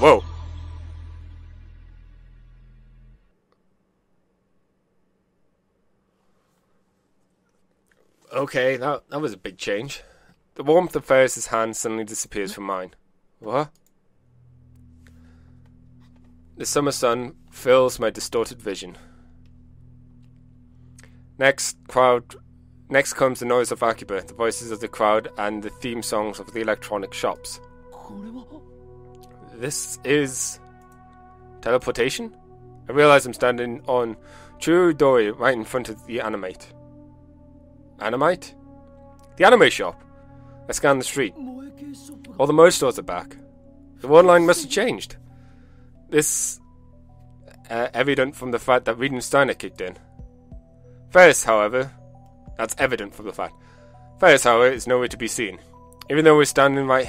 Whoa. Okay, that was a big change. The warmth of Ferris's hand suddenly disappears from mine. What? The summer sun fills my distorted vision. Next comes the noise of Akiba, the voices of the crowd, and the theme songs of the electronic shops. This is teleportation? I realize I'm standing on Churudori right in front of the Animate. Animate? The anime shop. I scan the street. All the merch stores are back. The world line must have changed. This evident from the fact that Reed and Steiner kicked in. Ferris, however, that's evident from the fact. Ferris, however, is nowhere to be seen. Even though we were standing right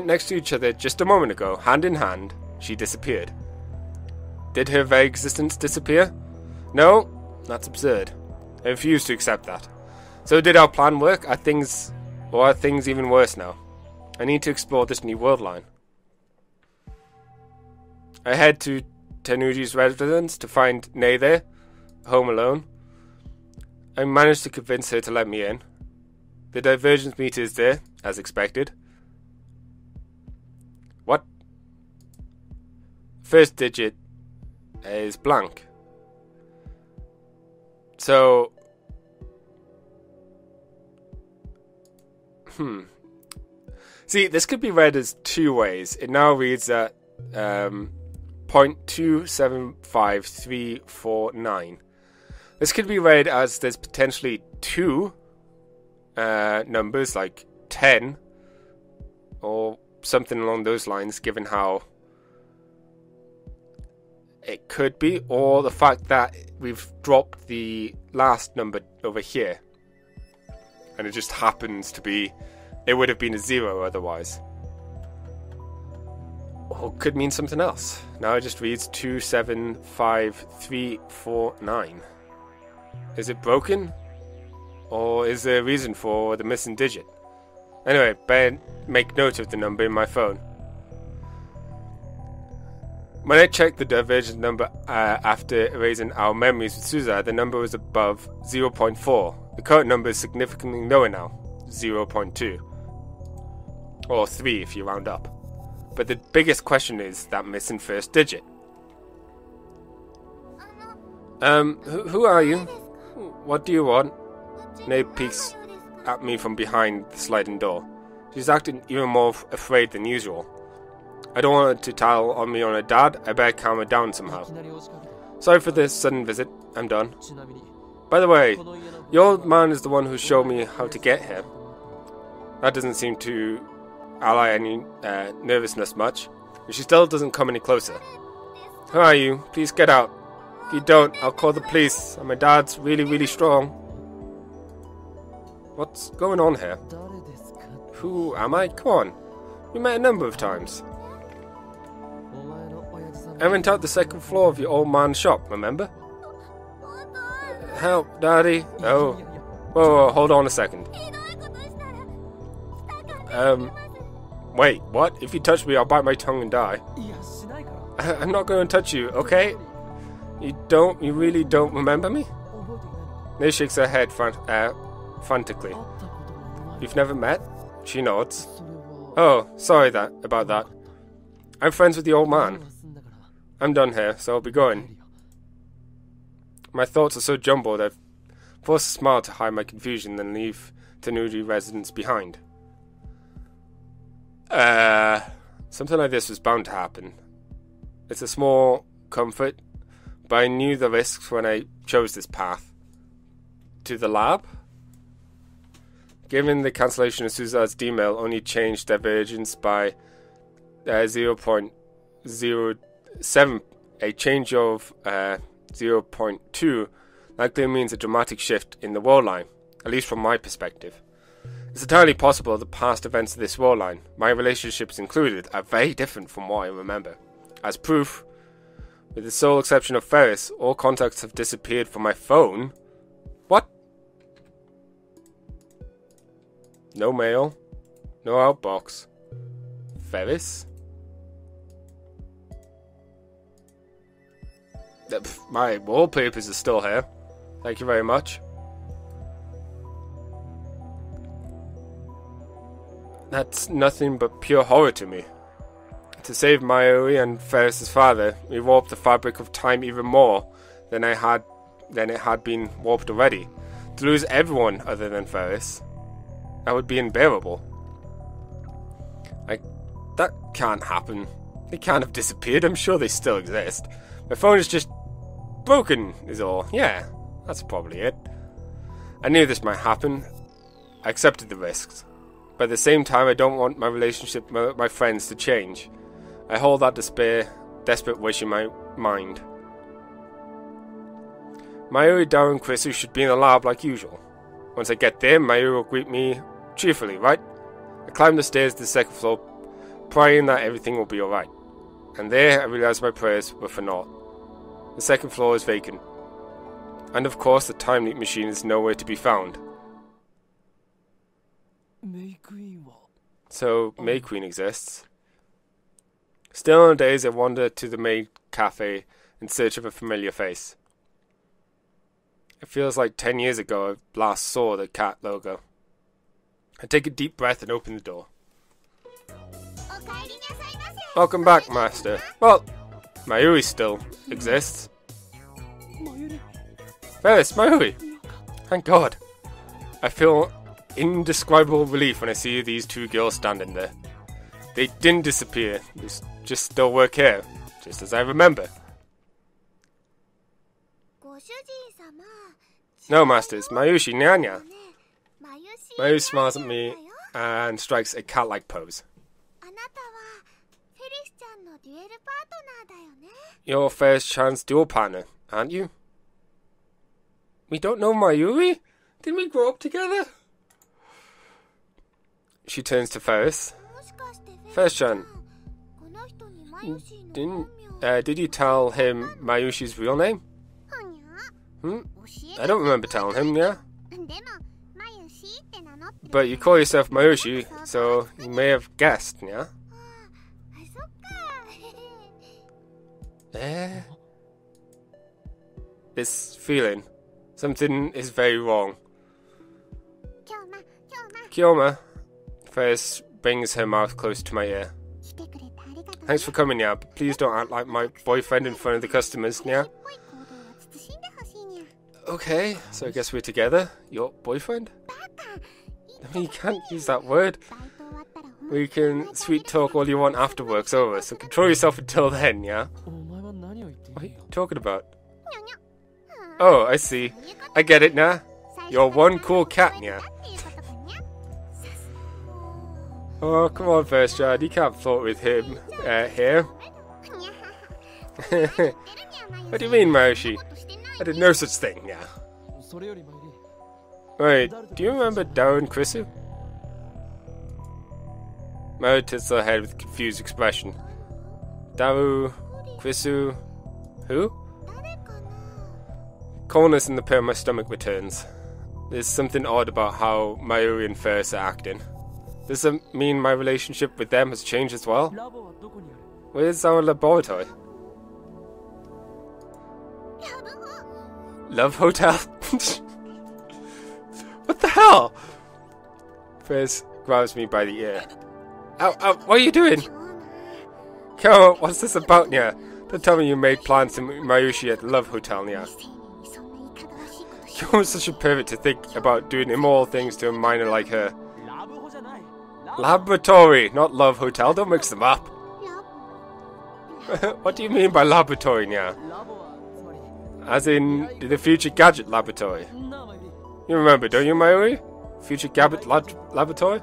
next to each other just a moment ago, hand in hand, she disappeared. Did her very existence disappear? No, that's absurd. I refuse to accept that. So did our plan work? Are things even worse now? I need to explore this new world line. I head to Tenuji's residence to find Nei there, home alone. I managed to convince her to let me in. The divergence meter is there, as expected. What? First digit is blank. So... See, this could be read as two ways. It now reads at 0.275349. This could be read as there's potentially two numbers, like 10, or something along those lines, given how it could be, or the fact that we've dropped the last number over here, and it just happens to be, it would have been a 0 otherwise. Or could mean something else. Now it just reads 275349. Is it broken? Or is there a reason for the missing digit? Anyway, better make note of the number in my phone. When I checked the divergence number after erasing our memories with Suza, the number was above 0.4. The current number is significantly lower now, 0.2. Or 3 if you round up. But the biggest question is that missing first digit. Who are you? What do you want? Nay peeks at me from behind the sliding door. She's acting even more afraid than usual. I don't want her to tell on me on her dad. I better calm her down somehow. Sorry for this sudden visit. I'm done. By the way, the old man is the one who showed me how to get here. That doesn't seem to allay any nervousness much. But she still doesn't come any closer. Who are you? Please get out. If you don't, I'll call the police. And my dad's really, really strong. What's going on here? Who am I? Come on. We met a number of times. I went out the second floor of your old man's shop, remember? Help, Daddy. Oh. Whoa, hold on a second. Wait, what? If you touch me, I'll bite my tongue and die. I'm not going to touch you, okay? You really don't remember me? Nay shakes her head frantically. You've never met? She nods. Oh, sorry about that. I'm friends with the old man. I'm done here, so I'll be going. My thoughts are so jumbled I've forced a smile to hide my confusion, then leave Tenuji residence behind. Something like this was bound to happen. It's a small comfort, but I knew the risks when I chose this path. To the lab? Given the cancellation of Suza's D-mail only changed divergence by 0.07, a change of 0.2 likely means a dramatic shift in the world line, at least from my perspective. It's entirely possible that past events of this world line, my relationships included, are very different from what I remember. As proof, with the sole exception of Ferris, all contacts have disappeared from my phone. What? No mail, no outbox, Ferris? My wallpapers are still here. Thank you very much. That's nothing but pure horror to me. To save Mayuri and Ferris's father, we warped the fabric of time even more than it had been warped already. To lose everyone other than Ferris, that would be unbearable. That can't happen. They can't have disappeared. I'm sure they still exist. My phone is just broken, is all. Yeah, that's probably it. I knew this might happen. I accepted the risks. But at the same time, I don't want my relationship with my friends to change. I hold that desperate wish in my mind. Mayuri, Daru, and Krisu should be in the lab like usual. Once I get there, Mayuri will greet me cheerfully, right? I climb the stairs to the second floor, praying that everything will be alright. And there, I realize my prayers were for naught. The second floor is vacant. And of course, the time leap machine is nowhere to be found. So, May Queen exists. Still on the days, I wander to the maid cafe in search of a familiar face. It feels like 10 years ago I last saw the cat logo. I take a deep breath and open the door. Welcome back, Master. Well, Mayuri still exists. Ferris, Mayuri! Thank God. I feel indescribable relief when I see these two girls standing there. They didn't disappear. They just still work here, just as I remember. No, Masters. Mayushi Nyanya. Mayuri smiles at me and strikes a cat-like pose. You're Ferris-chan's dual partner, aren't you? We don't know Mayuri? Didn't we grow up together? She turns to Ferris. Ferris-chan, did you tell him Mayushi's real name? I don't remember telling him, yeah? But you call yourself Mayushi, so you may have guessed, yeah? This feeling. Something is very wrong. Kyoma. Ferris brings her mouth close to my ear. Thanks for coming, yeah, but please don't act like my boyfriend in front of the customers, yeah? Okay, so I guess we're together. Your boyfriend? I mean, you can't use that word. We can sweet talk all you want after work's over, so control yourself until then, yeah? What are you talking about? Oh, I see. I get it now. You're one cool cat, yeah? Oh, come on, First Child. You can't flirt with him here. What do you mean, Mayushi? I did no such thing, yeah. Wait, do you remember Daru and Krisu? Mayuri tilts her head with a confused expression. Daru, Krisu, who? Coldness in the pit of my stomach returns. There's something odd about how Mayuri and Ferris are acting. Does it mean my relationship with them has changed as well? Where's our laboratory? Love Hotel? What the hell? Ferris grabs me by the ear. Ow, ow, what are you doing? Come on, what's this about, Nya? Don't tell me you made plans to meet Mayushi at the Love Hotel, Nya. You're such a pervert to think about doing immoral things to a minor like her. Laboratory, not Love Hotel. Don't mix them up. What do you mean by laboratory, Nya? As in the Future Gadget Laboratory. You remember, don't you, Mayuri? Future Gadget Laboratory?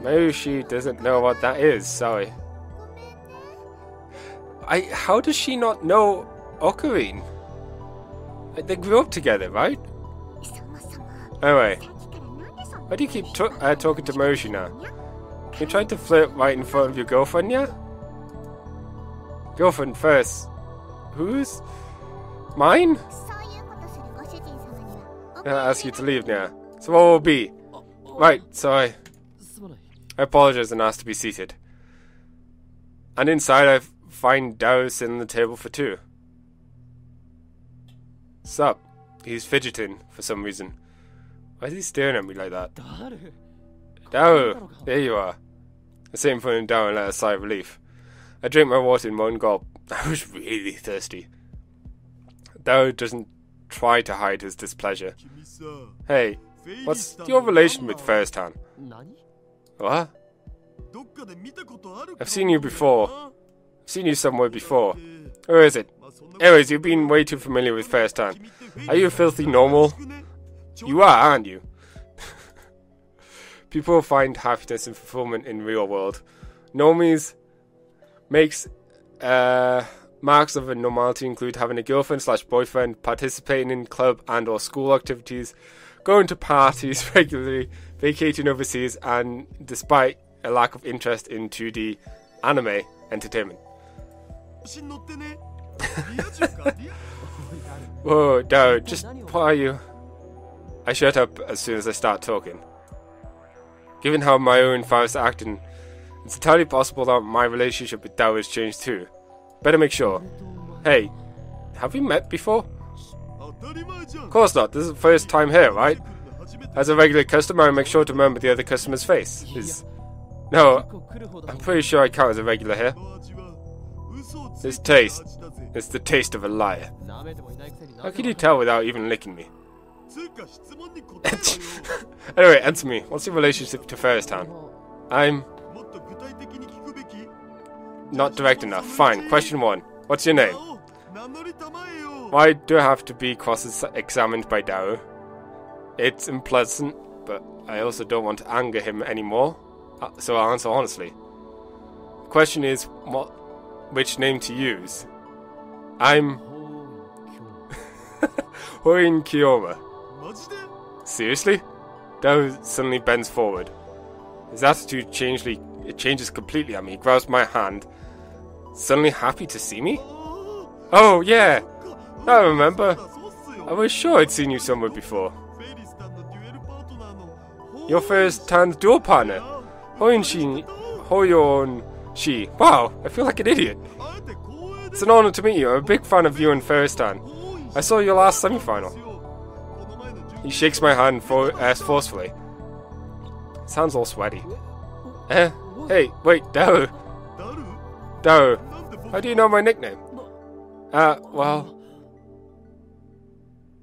Mayushi doesn't know what that is, sorry. How does she not know Ocarine? They grew up together, right? Anyway, why do you keep talking to Mayushi now? You're trying to flirt right in front of your girlfriend, yeah? Girlfriend first. Whose? Mine? I'll ask you to leave now. So what will be? Right, sorry. I apologize and ask to be seated. And inside I find Dao sitting on the table for two. Sup? He's fidgeting for some reason. Why is he staring at me like that? Dao! There you are. I sit in front of Dao and let a sigh of relief. I drink my water in one gulp. I was really thirsty. Dao doesn't try to hide his displeasure. Hey, what's your relation with First-Hand? What? I've seen you before. I've seen you somewhere before. Where is it? Anyways, you've been way too familiar with First-Hand. Are you a filthy normal? You are, aren't you? People find happiness and fulfillment in real world. Normies makes marks of a normality include having a girlfriend/boyfriend, participating in club and or school activities, going to parties regularly, vacating overseas, and despite a lack of interest in 2D anime entertainment. Whoa, Dao, just what are you? I shut up as soon as I start talking. Given how my own father's acting, it's entirely possible that my relationship with Dao has changed too. Better make sure. Hey, have we met before? Of course not, this is the first time here, right? As a regular customer, I make sure to remember the other customer's face. No, I'm pretty sure I count as a regular here. This taste, it's the taste of a liar. How can you tell without even licking me? Anyway, answer me. What's your relationship to First-Hand? I'm not direct enough. Fine. Question 1. What's your name? Why do I have to be cross-examined by Dao? It's unpleasant, but I also don't want to anger him anymore, so I'll answer honestly. The question is, which name to use? I'm Hoin Kiyoma. Seriously? Dao suddenly bends forward. His attitude changes completely at me. He grabs my hand. Suddenly happy to see me? Oh, yeah! I remember. I was sure I'd seen you somewhere before. Your First-Hand's dual partner. Hoyon Shi. Wow, I feel like an idiot. It's an honor to meet you. I'm a big fan of you and First-Hand. I saw your last semi-final. He shakes my hand forcefully. Sounds all sweaty. Hey, wait, Dao. Dao, how do you know my nickname? Well...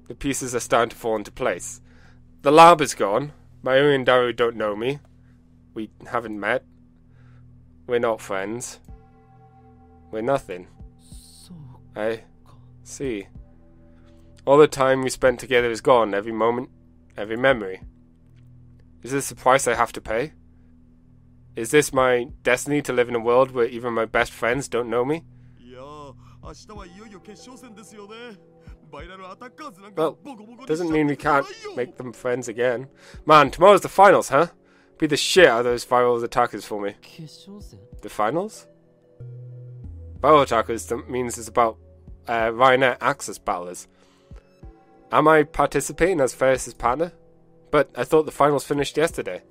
The pieces are starting to fall into place. The lab is gone. Mayuri and Dao don't know me. We haven't met. We're not friends. We're nothing. I see. All the time we spent together is gone, every moment, every memory. Is this the price I have to pay? Is this my destiny to live in a world where even my best friends don't know me? Well, doesn't mean we can't make them friends again. Man, tomorrow's the finals, huh? Beat the shit out of those viral attackers for me. The finals? Viral attackers means it's about Ryanair Access battlers. Am I participating as Ferris's partner? But I thought the finals finished yesterday.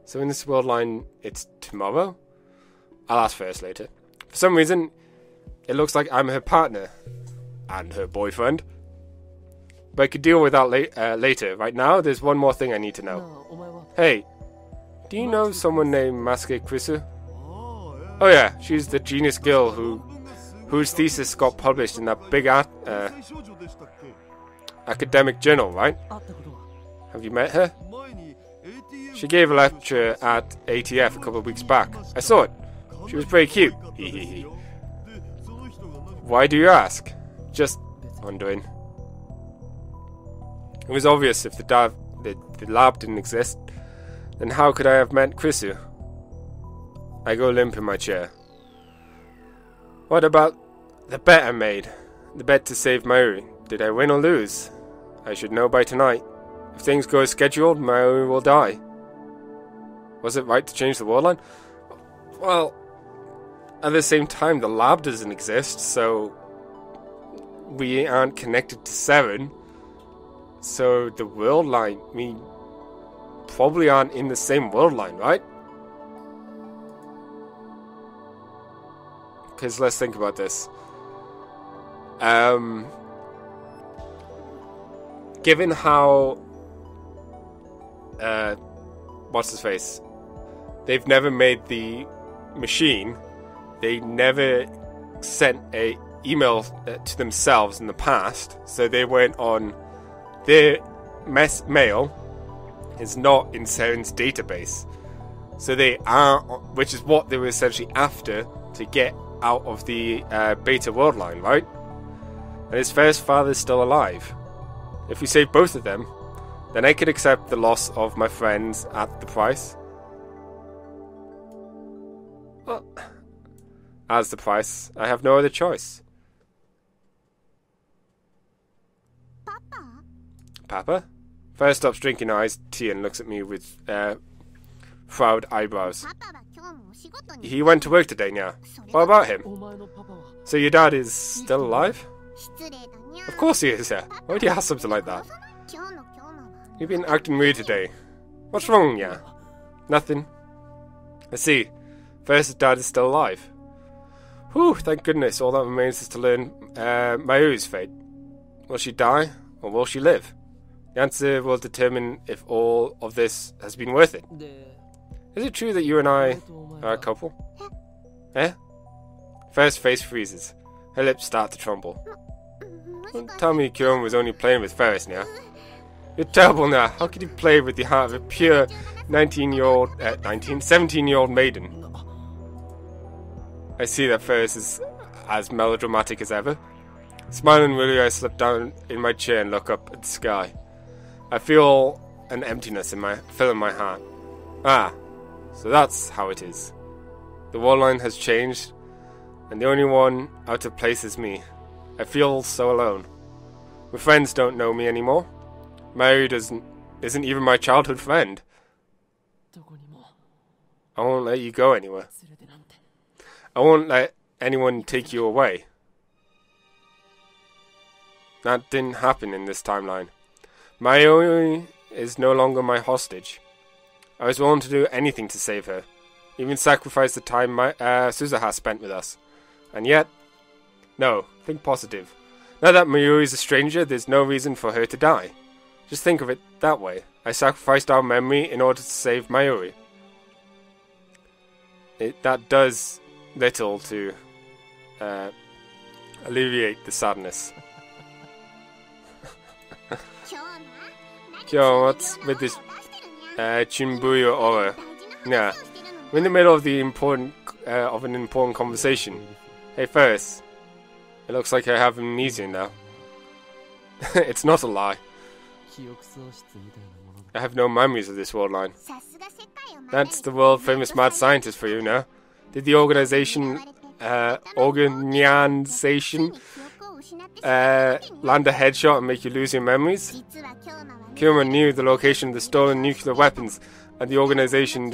So in this world line, it's tomorrow? I'll ask Ferris later. For some reason, it looks like I'm her partner. And her boyfriend. But I could deal with that later. Right now, there's one more thing I need to know. Hey, do you know someone named Masuke Krisu? Oh yeah, she's the genius girl whose thesis got published in that big academic journal, right? Have you met her? She gave a lecture at ATF a couple of weeks back. I saw it. She was pretty cute. Why do you ask? Just wondering. It was obvious if the lab didn't exist, then how could I have met Krisu? I go limp in my chair. What about the bet I made? The bet to save Mayuri. Did I win or lose? I should know by tonight. If things go as scheduled, Mayuri will die. Was it right to change the world line? Well, at the same time, the lab doesn't exist, so we aren't connected to Seren. So the world line, we probably aren't in the same world line, right? because let's think about this. Given how what's his face? They've never made the machine. They never sent a email to themselves in the past, so they weren't on their mail is not in Seren's database. So they are, which is what they were essentially after to get out of the beta world line, right? And his first father's still alive. If we save both of them, then I could accept the loss of my friends at the price. Well, as the price, I have no other choice. Papa? First stops drinking iced tea and looks at me with proud eyebrows. He went to work today, Nya. What about him? So your dad is still alive? Of course he is, yeah. Why do you ask something like that? You've been acting weird today. What's wrong, Nya? Nothing. I see. First, his dad is still alive. Whew, thank goodness. All that remains is to learn Mayuri's fate. Will she die, or will she live? The answer will determine if all of this has been worth it. Is it true that you and I are a couple? Eh? First face freezes. Her lips start to tremble. Don't tell me Kyon was only playing with Ferris, Nya. You're terrible, Nya. How could you play with the heart of a pure 17-year-old maiden? I see that Ferris is as melodramatic as ever. Smiling really, I slip down in my chair and look up at the sky. I feel an emptiness filling my heart. Ah, so that's how it is. The world line has changed, and the only one out of place is me. I feel so alone. My friends don't know me anymore. Mary isn't even my childhood friend. I won't let you go anywhere. I won't let anyone take you away. That didn't happen in this timeline. Mayuri is no longer my hostage. I was willing to do anything to save her, even sacrifice the time Suzuha spent with us. And yet, no, think positive. Now that Mayuri is a stranger, there's no reason for her to die. Just think of it that way. I sacrificed our memory in order to save Mayuri. That does little to alleviate the sadness. Kyo, what's with this Chimbuyo aura? Yeah, we're in the middle of the an important conversation. Hey, Ferris. It looks like I have amnesia now. It's not a lie. I have no memories of this world line. That's the world-famous mad scientist for you now. Did the organization land a headshot and make you lose your memories? Kyoma knew the location of the stolen nuclear weapons, and the organization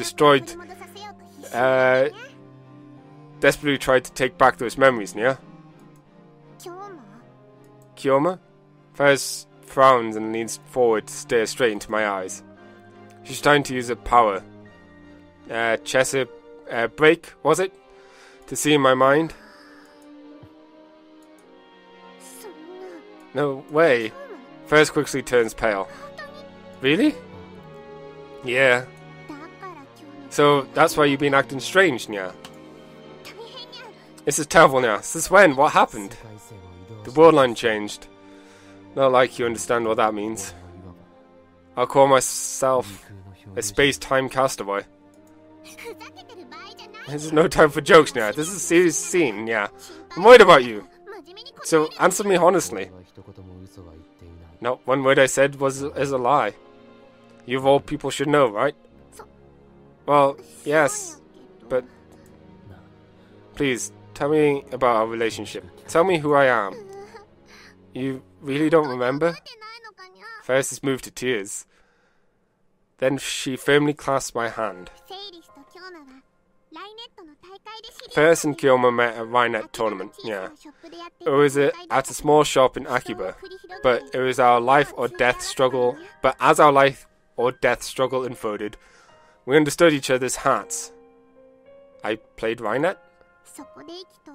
desperately tried to take back those memories, yeah? Kyoma? Ferris frowns and leans forward to stare straight into my eyes. She's trying to use her power. Chesser break, was it? To see in my mind? No way. Ferris quickly turns pale. Really? Yeah. So that's why you've been acting strange, Nya. This is terrible, Nya. Since when? What happened? The world line changed. Not like you understand what that means. I'll call myself a space-time castaway. This is no time for jokes, Nya. This is a serious scene, Nya. I'm worried about you. So answer me honestly. Not one word I said is a lie. You of all people should know, right? Well, yes, but please tell me about our relationship. Tell me who I am. You really don't remember? Ferris is moved to tears. Then she firmly clasps my hand. Ferris and Kyoma met at Rhinet tournament, yeah. It was at a small shop in Akiba, but it was our life or death struggle. But as our life or death struggle unfolded, we understood each other's hearts. I played Rhinet?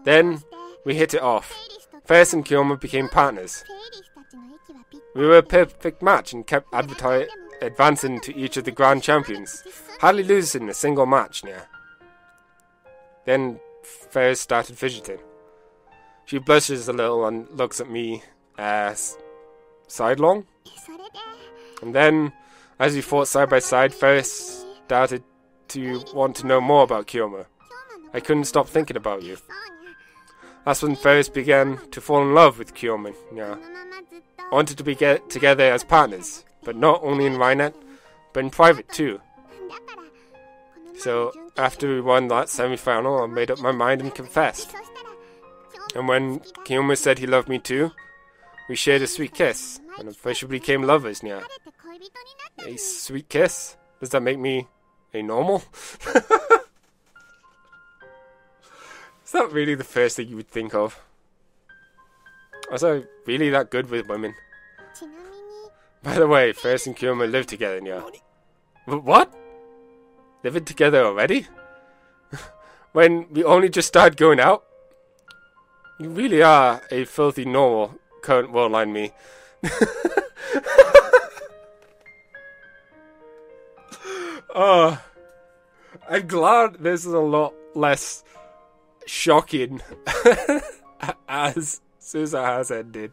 Then we hit it off. Ferris and Kyoma became partners. We were a perfect match and kept advancing to each of the grand champions, hardly losing a single match now. Then Ferris started fidgeting. She blushes a little and looks at me sidelong. And then, as we fought side by side, Ferris started to want to know more about Kyoma. I couldn't stop thinking about you. That's when Ferris began to fall in love with Kyoma. Yeah. I wanted to be together as partners, but not only in Rainet, but in private too. So, after we won that semi-final, I made up my mind and confessed. And when Kyoma said he loved me too, we shared a sweet kiss, and officially became lovers, yeah. A sweet kiss? Does that make me a normal? Is that really the first thing you would think of? Was I really that good with women? By the way, Ferris and Kyoma live together, yeah. What? Living together already? When we only just started going out? You really are a filthy normal, current world line me. Oh, I'm glad this is a lot less shocking as Susa has ended.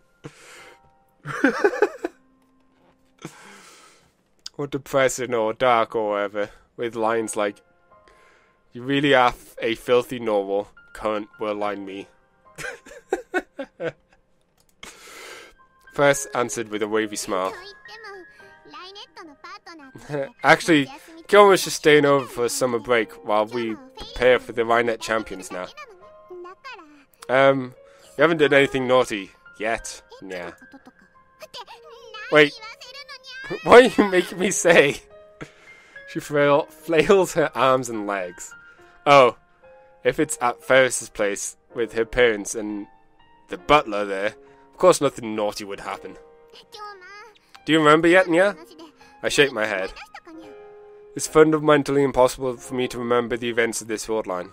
Or depressing or dark or whatever, with lines like, you really are a filthy normal, current world line me. First answered with a wavy smile. Actually, Kyoma was just staying over for a summer break while we prepare for the Rainet champions now. We haven't done anything naughty yet. Yeah. Wait, what are you making me say? She flails her arms and legs. Oh, if it's at Ferris's place with her parents and the butler there, of course nothing naughty would happen. Do you remember yet, Nya? I shake my head. It's fundamentally impossible for me to remember the events of this world line.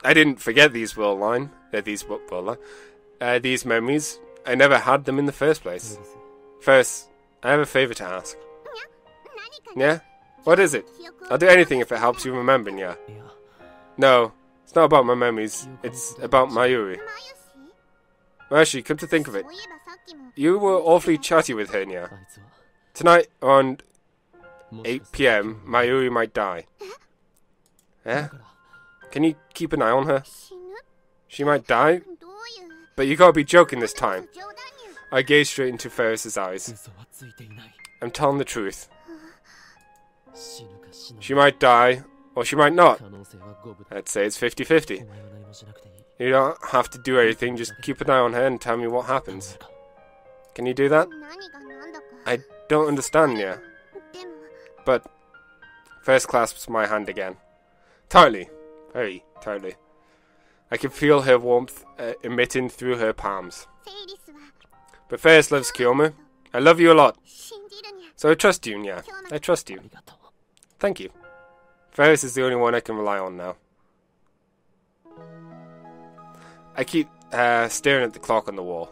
I didn't forget these these memories. I never had them in the first place. First, I have a favour to ask. Yeah? What is it? I'll do anything if it helps you remember, Nya. No, it's not about my memories. It's about Mayuri. Actually, come to think of it, you were awfully chatty with her, Nya. Tonight, around 8 PM, Mayuri might die. Yeah? Can you keep an eye on her? She might die? But you gotta be joking this time. I gaze straight into Ferris's eyes. I'm telling the truth. She might die, or she might not. I'd say it's 50-50. You don't have to do anything, just keep an eye on her and tell me what happens. Can you do that? I don't understand, yeah. But Ferris clasps my hand again. Tightly. Very tightly. I can feel her warmth emitting through her palms. But Ferris loves Kyoma. I love you a lot. So I trust you, Nya. I trust you. Thank you. Ferris is the only one I can rely on now. I keep staring at the clock on the wall.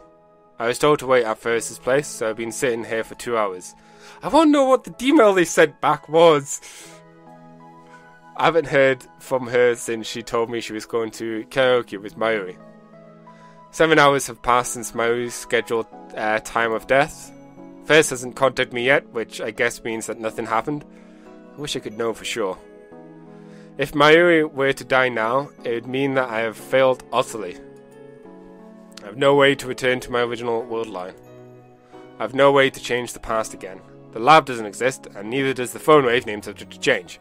I was told to wait at Ferris's place, so I've been sitting here for 2 hours. I want to know what the email they sent back was. I haven't heard from her since she told me she was going to karaoke with Mayuri. 7 hours have passed since Mayuri's scheduled time of death. Ferris hasn't contacted me yet, which I guess means that nothing happened. I wish I could know for sure. If Mayuri were to die now, it would mean that I have failed utterly. I have no way to return to my original world line. I have no way to change the past again. The lab doesn't exist, and neither does the phone wave name subject to change.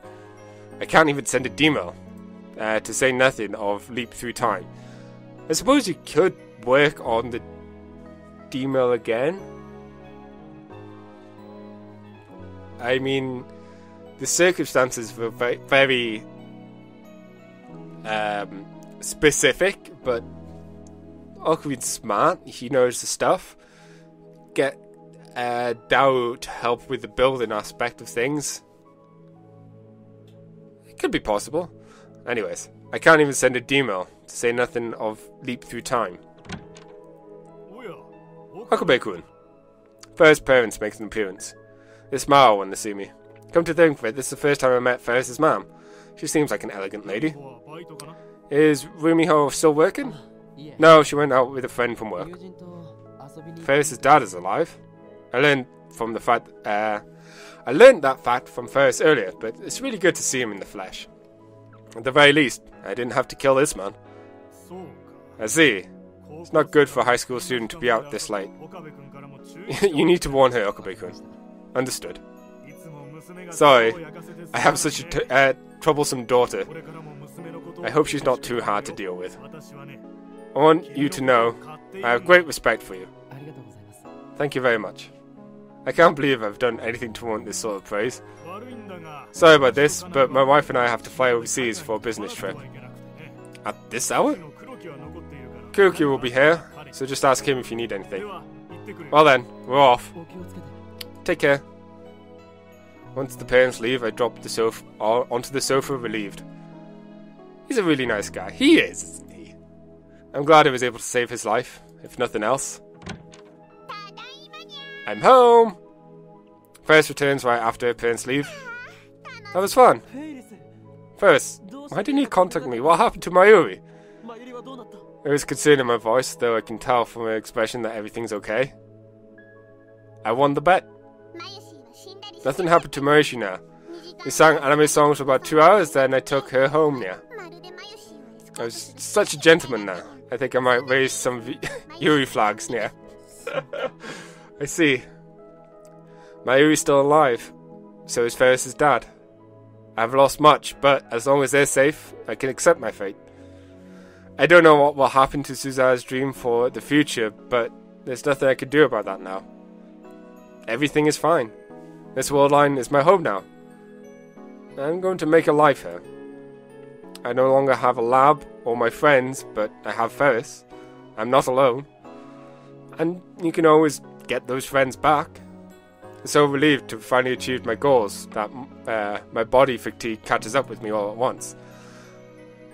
I can't even send a D-mail, to say nothing of leap through time. I suppose you could work on the D-mail again? I mean, the circumstances were very specific, but Okurin's smart. He knows the stuff. Get Dao to help with the building aspect of things. It could be possible. Anyways, I can't even send a demo, to say nothing of leap through time. Okabe-kun. Ferris' parents make an appearance. They smile when they see me. Come to think of it, this is the first time I met Ferris' mom. She seems like an elegant lady. Is Rumiho still working? No, she went out with a friend from work. Ferris' dad is alive. I learned that fact from Ferris earlier, but it's really good to see him in the flesh. At the very least, I didn't have to kill this man. I see. It's not good for a high school student to be out this late. You need to warn her, Okabe-kun. Understood. Sorry, I have such a troublesome daughter. I hope she's not too hard to deal with. I want you to know I have great respect for you. Thank you very much. I can't believe I've done anything to warrant this sort of praise. Sorry about this, but my wife and I have to fly overseas for a business trip. At this hour? Kuki will be here, so just ask him if you need anything. Well then, we're off. Take care. Once the parents leave, I drop the sofa onto the sofa relieved. He's a really nice guy. He is, isn't he? I'm glad I was able to save his life, if nothing else. I'm home! Ferris returns right after her parents leave. That was fun. Ferris, why didn't you contact me? What happened to Mayuri? There was concern in my voice, though I can tell from her expression that everything's okay. I won the bet. Nothing happened to Mayuri now. We sang anime songs for about 2 hours, then I took her home now. I was such a gentleman now. I think I might raise some Yuri flags now. I see. Mayuri's still alive. So is Ferris' dad. I've lost much, but as long as they're safe, I can accept my fate. I don't know what will happen to Suzawa's dream for the future, but there's nothing I can do about that now. Everything is fine. This world line is my home now. I'm going to make a life here. I no longer have a lab or my friends, but I have Ferris. I'm not alone. And you can always get those friends back. I'm so relieved to have finally achieved my goals that my body fatigue catches up with me all at once.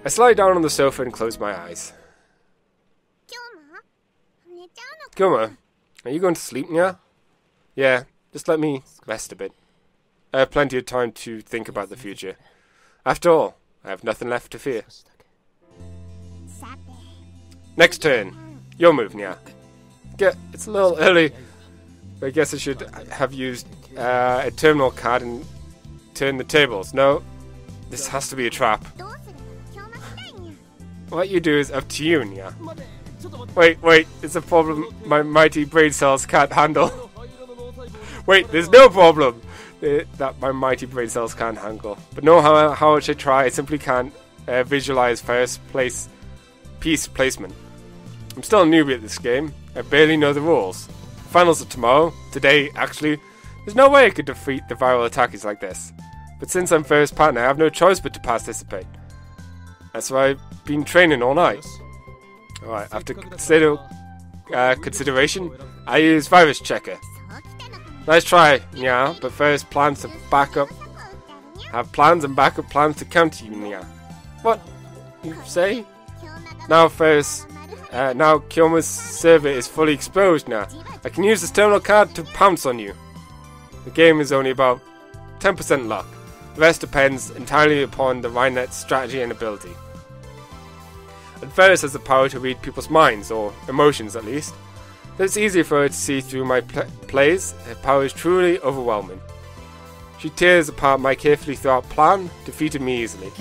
I slide down on the sofa and close my eyes. Guma, are you going to sleep now? Yeah, just let me rest a bit. I have plenty of time to think about the future. After all, I have nothing left to fear. Next turn. Your move, Nya. It's a little early. But I guess I should have used a terminal card and turn the tables. No, this has to be a trap. What you do is up to you, Nya. Wait, it's a problem my mighty brain cells can't handle. Wait, there's no problem that my mighty brain cells can't handle. But no, how much I try, I simply can't visualize first piece placement. I'm still a newbie at this game. I barely know the rules. Finals are tomorrow. Today, actually. There's no way I could defeat the viral attackers like this. But since I'm first partner, I have no choice but to participate. That's why I've been training all night. Alright, after consideration, I use Virus Checker. Nice try, Nya, but first plans to have plans and backup plans to counter you, Nya. What? You say? Now Kyoma's server is fully exposed now. I can use this terminal card to pounce on you. The game is only about 10% luck. The rest depends entirely upon the Rhinet's strategy and ability. And Ferris has the power to read people's minds, or emotions at least. Though it's easier for her to see through my plays, her power is truly overwhelming. She tears apart my carefully thought out plan, defeated me easily.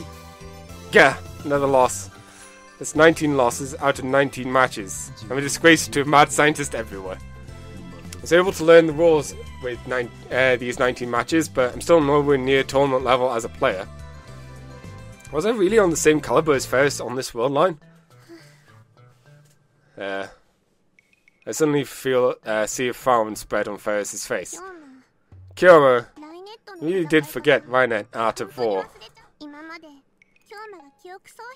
Gah, another loss. That's 19 losses out of 19 matches. I'm a disgrace to a mad scientist everywhere. I was able to learn the rules with these 19 matches, but I'm still nowhere near tournament level as a player. Was I really on the same caliber as Ferris on this world line? I suddenly feel see a frown spread on Ferris' face. Kyoma really did forget Rhinet Art of War.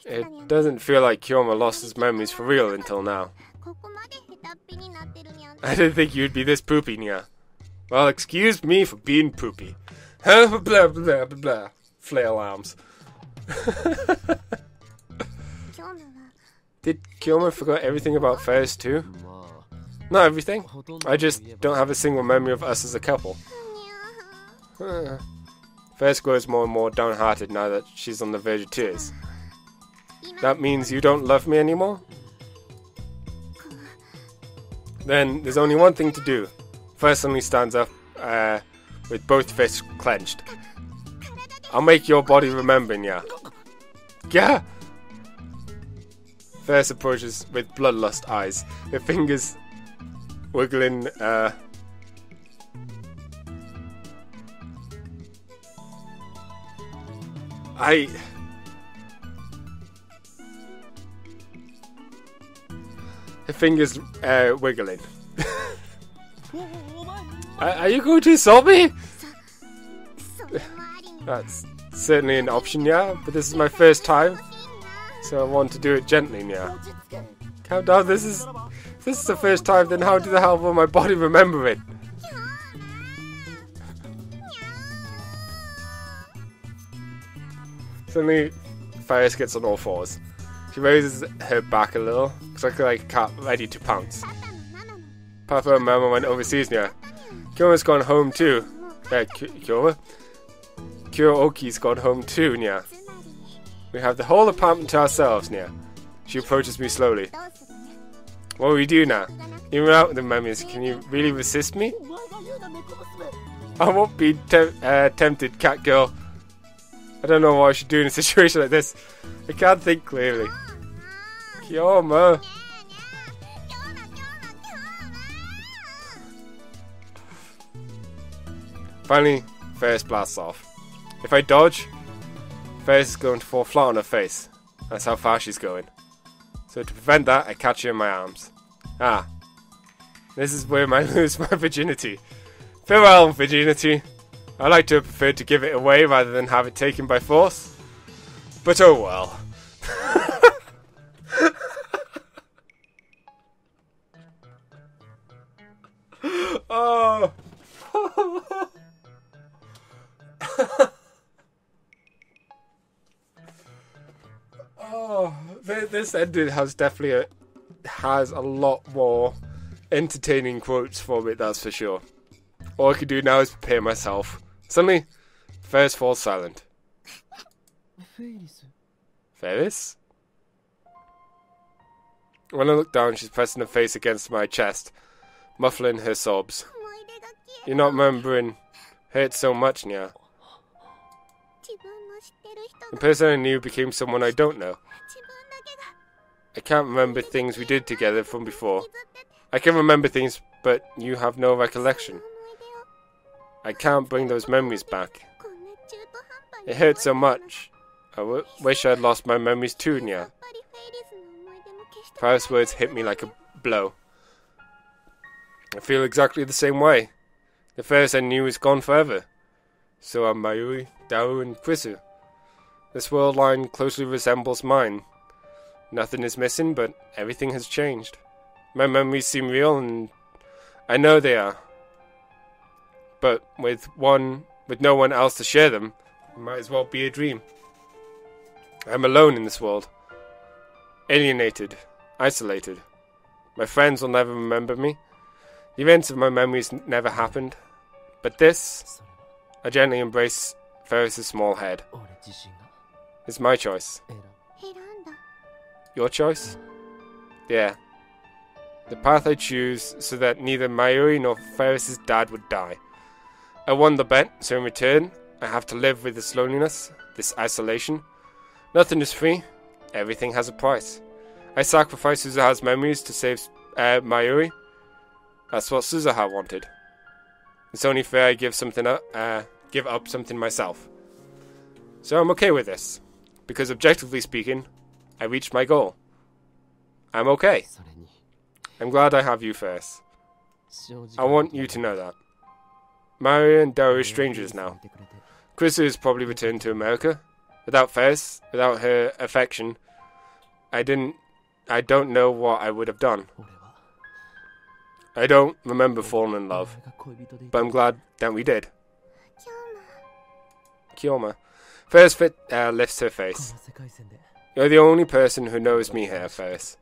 It doesn't feel like Kyoma lost his memories for real until now. I didn't think you'd be this poopy, Nya. Well, excuse me for being poopy. Blah blah blah blah. Flail arms. Did Kyoma forget everything about Ferris too? Not everything. I just don't have a single memory of us as a couple. Ferris grows more and more downhearted now that she's on the verge of tears. That means you don't love me anymore? Then there's only one thing to do. Ferris suddenly stands up with both fists clenched. I'll make your body remember, yeah. Yeah! Ferris approaches with bloodlust eyes, her fingers wiggling, Her fingers, wiggling. Are you going to insult me? That's certainly an option, yeah, but this is my first time, so I want to do it gently, yeah. Calm down, this is the first time, then how the hell will my body remember it? Suddenly, Ferris gets on all fours. She raises her back a little, looks like a cat ready to pounce. Papa and Mama went overseas, yeah. Kyoma's gone home too. Kyoma? Kyo-oki's gone home too, yeah. We have the whole apartment to ourselves, yeah. She approaches me slowly. What will we do now? Even without the memories, can you really resist me? I won't be tempted, cat girl. I don't know what I should do in a situation like this. I can't think clearly. Kyoma. Finally, Ferris blasts off. If I dodge, Ferris is going to fall flat on her face. That's how fast she's going. So to prevent that, I catch her in my arms. Ah. This is where I lose my virginity. Farewell, virginity. I like to prefer to give it away rather than have it taken by force. But oh well. Oh. Oh, this ending has definitely has a lot more entertaining quotes from it, that's for sure. All I can do now is prepare myself. Suddenly, Ferris falls silent. Ferris? When I look down, she's pressing her face against my chest, muffling her sobs. You're not remembering hurt so much, Nya. The person I knew became someone I don't know. I can't remember things we did together from before. I can remember things, but you have no recollection. I can't bring those memories back. It hurts so much. I wish I'd lost my memories too, Nya. Ferris' words hit me like a blow. I feel exactly the same way. The Ferris I knew is gone forever. So are Mayuri, Daru, and Krisu. This world line closely resembles mine. Nothing is missing, but everything has changed. My memories seem real, and I know they are. But with no one else to share them, it might as well be a dream. I'm alone in this world. Alienated. Isolated. My friends will never remember me. The events of my memories never happened. But this, I gently embrace Ferris' small head. It's my choice. Your choice? Yeah. The path I choose so that neither Mayuri nor Ferris' dad would die. I won the bet, so in return, I have to live with this loneliness, this isolation. Nothing is free. Everything has a price. I sacrificed Suzuha's memories to save Mayuri. That's what Suzuha wanted. It's only fair I give up something myself. So I'm okay with this, because objectively speaking, I reached my goal. I'm okay. I'm glad I have you first. I want you to know that. Maria and Daru are strangers now. Krisu has probably returned to America. Without Ferris, without her affection, I don't know what I would have done. I don't remember falling in love, but I'm glad that we did. Kyoma. First Fit lifts her face. You're the only person who knows me here, Ferris.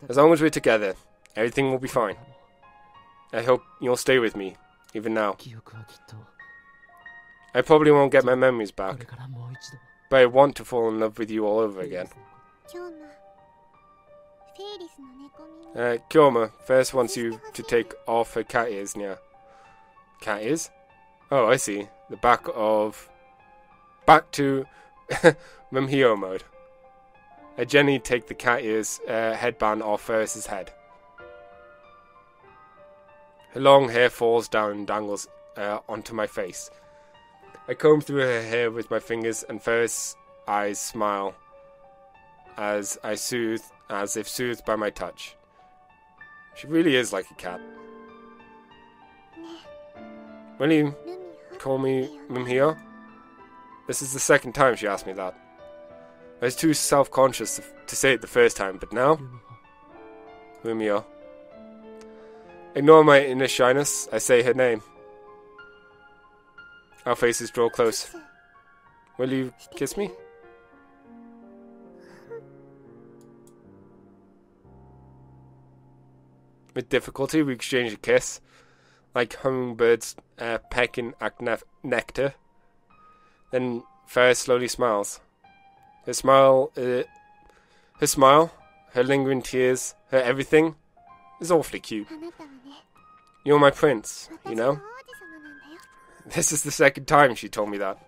As long as we're together, everything will be fine. I hope you'll stay with me, even now. I probably won't get my memories back, but I want to fall in love with you all over again. Kyoma first wants you to take off her cat ears, Nya. Cat ears? Oh, I see. The back to Mimhio mode. I gently take the cat ears headband off Ferris's head. Her long hair falls down and dangles onto my face. I comb through her hair with my fingers, and Ferris' eyes smile as if soothed by my touch. She really is like a cat. Will you call me Mimhio? This is the second time she asked me that. I was too self-conscious to say it the first time, but now... Mimhio. Ignore my inner shyness, I say her name. Our faces draw close. Will you kiss me? With difficulty, we exchange a kiss, like hummingbirds pecking at nectar. Then Ferris slowly smiles. Her smile, her lingering tears, her everything is awfully cute. You're my prince, you know? This is the second time she told me that.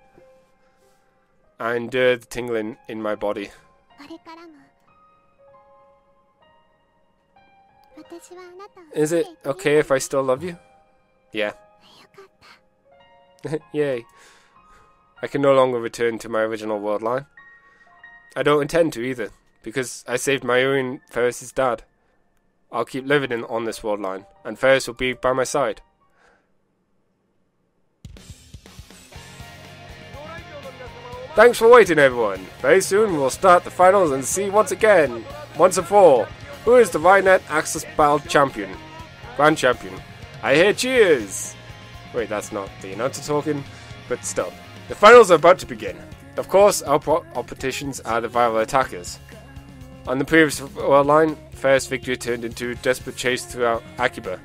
I endure the tingling in my body. Is it okay if I still love you? Yeah. Yay. I can no longer return to my original world line. I don't intend to either, because I saved my own Ferris's dad. I'll keep living on this world line, and Ferris will be by my side. Thanks for waiting, everyone. Very soon we'll start the finals and see once and for all, who is the Rhinet Access Battle Champion? Grand Champion. I hear cheers! Wait, that's not the announcer talking, but still. The finals are about to begin. Of course, our competitions are the rival attackers. On the previous world line, Ferris' victory turned into a desperate chase throughout Akiba.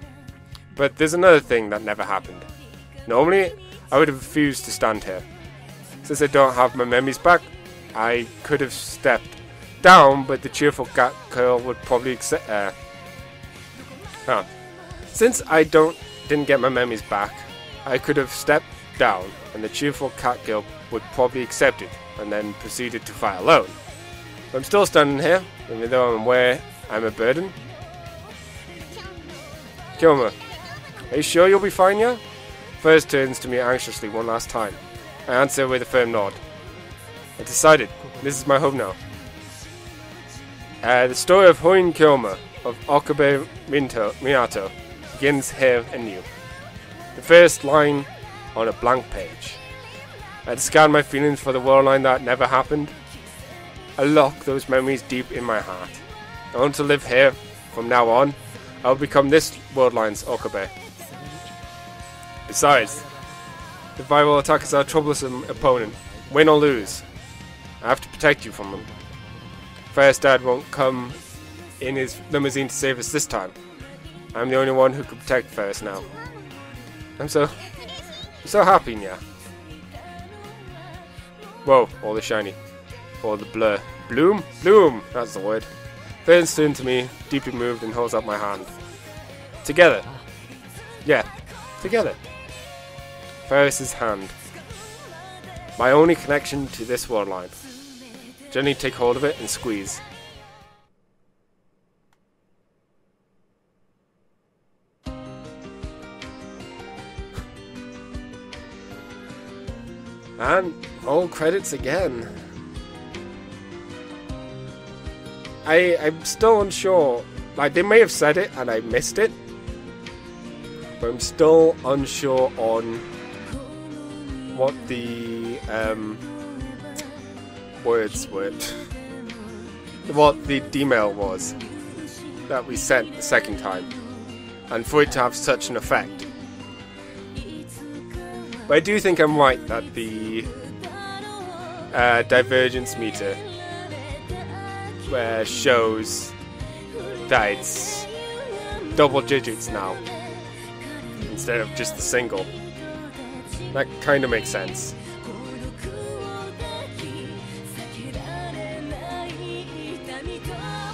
But there's another thing that never happened. Normally, I would have refused to stand here. Since I don't have my memories back, I could have stepped down, but the cheerful cat girl would probably accept. Since I didn't get my memories back, I could have stepped down, and the cheerful cat girl would probably accept it, and then proceeded to fight alone. But I'm still standing here, even though I'm aware I'm a burden. Kyoma, are you sure you'll be fine, yeah? First turns to me anxiously one last time. I answer with a firm nod. I decided, this is my home now. The story of Hoin Kyoma of Okabe Minato begins here anew. The first line on a blank page. I discard my feelings for the world line that never happened. I lock those memories deep in my heart. I want to live here. From now on, I will become this world line's Okabe. Besides, the rival attackers are a troublesome opponent. Win or lose, I have to protect you from them. Ferris' dad won't come in his limousine to save us this time. I'm the only one who can protect Ferris now. I'm so happy, Nya. Whoa, all the shiny. All the blur. Bloom? Bloom! That's the word. Ferris turns to me, deeply moved, and holds out my hand. Together. Yeah, together. Ferris's hand. My only connection to this world line. Gently take hold of it and squeeze. And all credits again. I'm still unsure. Like, they may have said it and I missed it, but I'm still unsure on what the words were. What the email was that we sent the second time, and for it to have such an effect. But I do think I'm right that the divergence meter where shows that it's double digits now instead of just the single. That kind of makes sense.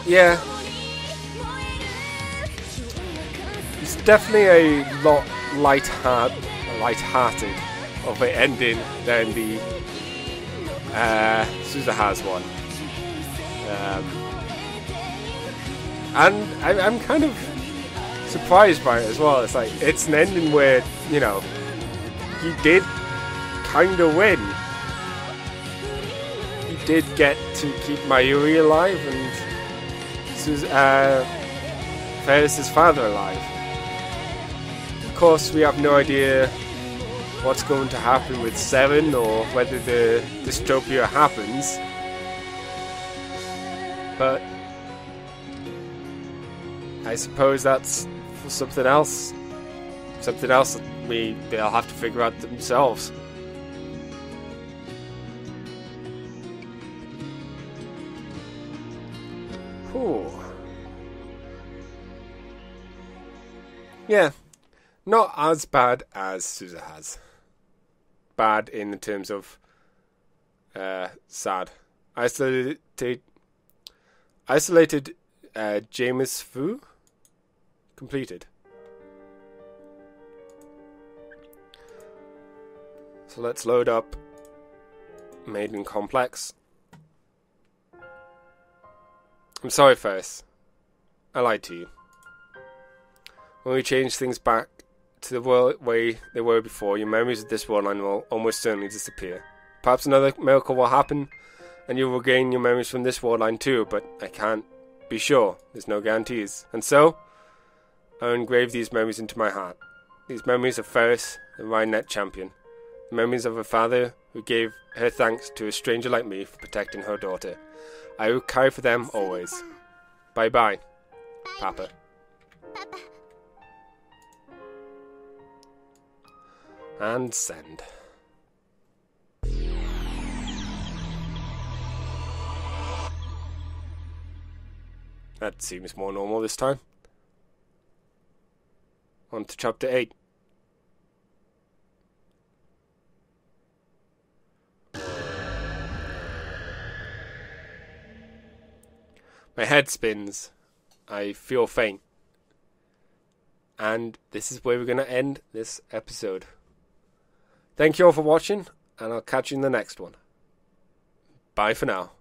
Yeah, it's definitely a lot light-hearted of an ending than the Suzuha's one. And I'm kind of surprised by it as well. It's like, it's an ending where, you know, he did kind of win. He did get to keep Mayuri alive and Ferris's father alive. Of course, we have no idea what's going to happen with 7 or whether the dystopia happens. But I suppose that's for something else. Something else that they'll have to figure out themselves. Whew. Yeah, not as bad as Suzuha's. Bad in the terms of sad. Isolated Jamais Fu completed. So let's load up Maiden Complex. I'm sorry, Ferris. I lied to you. When we change things back to the way they were before, your memories of this world line will almost certainly disappear. Perhaps another miracle will happen, and you'll regain your memories from this world line too, but I can't be sure. There's no guarantees. And so, I engrave these memories into my heart. These memories of Ferris, the Rhinenet champion. The memories of a father who gave her thanks to a stranger like me for protecting her daughter. I will carry for them always. Bye-bye, Papa. And send. That seems more normal this time. On to chapter 8. My head spins. I feel faint. And this is where we're going to end this episode. Thank you all for watching, and I'll catch you in the next one. Bye for now.